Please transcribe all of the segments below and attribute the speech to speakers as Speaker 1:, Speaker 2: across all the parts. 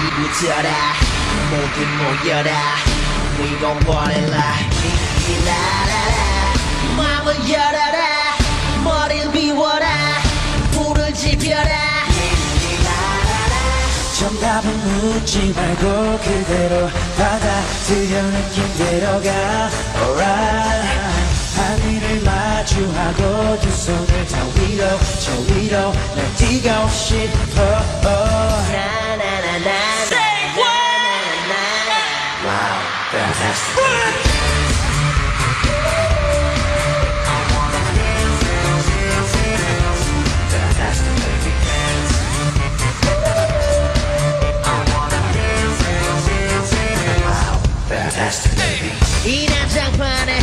Speaker 1: 이부터라 모두 모여라 We gon' party like 라라라 마음을 열어라 머리를 비워라 불을 지펴라
Speaker 2: 정답은 묻지 말고 그대로 받아들여 느낌대로 가 Alright 하늘을 마주하고 두 손을 다 위로 저 위로 날 뛰고 싶어
Speaker 1: 나나나나 Say what?
Speaker 2: Wow, fantastic
Speaker 1: 이 난장판에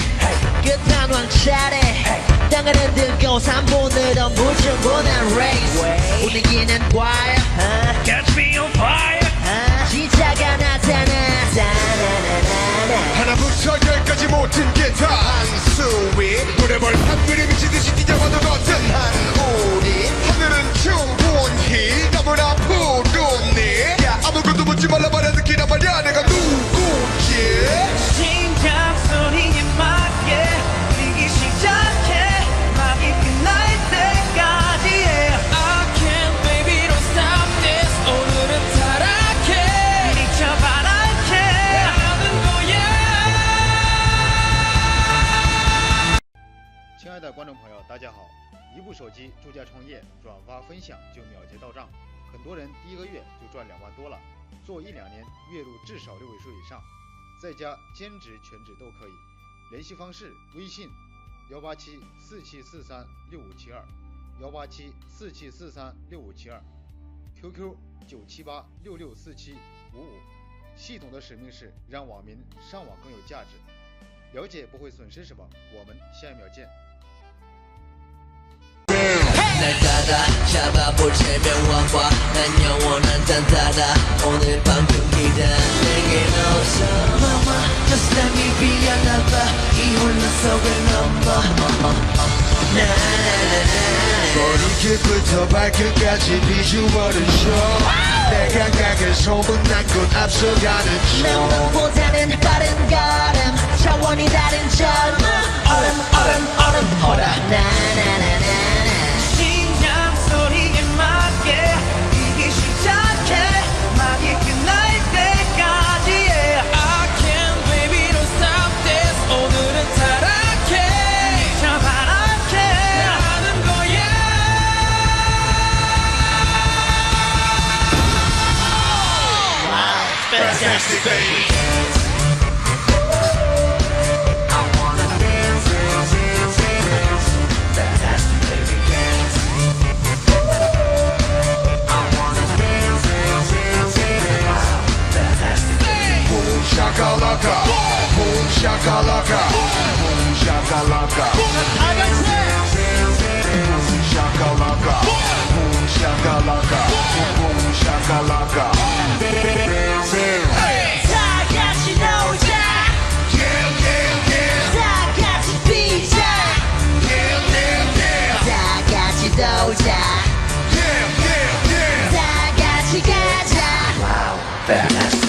Speaker 1: 끝난 왕차례 땅을 흔들고 3분으로 무중분한 race 분위기는 wild
Speaker 3: Catch me on fire
Speaker 1: 시차가 나타나
Speaker 4: 하나부터 열까지 모든 게 다 한수위 노래벌 한글이 미치듯이 뛰어와도 거뜬한 우리 하늘은 충분히 너무나 푸르니 아무것도 묻지 말라 말야 느끼라 말야 내가 누구지
Speaker 3: 심장 소리에 맞게 뛰기 시작해 막이 끝날 때까지 yeah. I can't baby don't stop this 오늘은 타락해 미쳐 바랄게 하는 거야
Speaker 5: 亲爱的观众朋友，大家好！一部手机助家创业，转发分享就秒结到账，很多人第一个月就赚2万多了，做1-2年月入至少6位数以上，在家兼职全职都可以。联系方式：微信187-4743-6572，187-4743-6572，QQ 978-664755。系统的使命是让网民上网更有价值，了解不会损失什么。我们下一秒见。
Speaker 1: 날 따라잡아볼 체면왕과 난 영원한 단타다 오늘 밤 금기다 내겐 없어 Mama just let me be your lover 이 혼란속을 넘어
Speaker 4: 머리끝부터 발끝까지 비주얼은 show 내 감각을 소문난 곳 앞서가는
Speaker 1: 멘붕보다는 빠른 걸음 차원이 다른 젊음 얼음 호라 나나나나
Speaker 3: 심장 소리에 맞게 뛰기 시작해 막이 끝날 때까지 yeah. I can't baby don't stop this 오늘은 타락해 미쳐 바랄게 하는 거야
Speaker 4: Fantastic baby shakalaka, boom shakalaka, boom shakalaka, boom shakalaka, boom shakalaka, boom shakalaka.
Speaker 1: 다 같이 놀자
Speaker 4: Yeah, yeah, yeah,
Speaker 1: 다 같이 뛰자
Speaker 4: yeah, yeah, yeah,
Speaker 1: 다 같이 놀자
Speaker 4: yeah, yeah, yeah.
Speaker 1: 다 같이 가자
Speaker 2: Wow, fantastic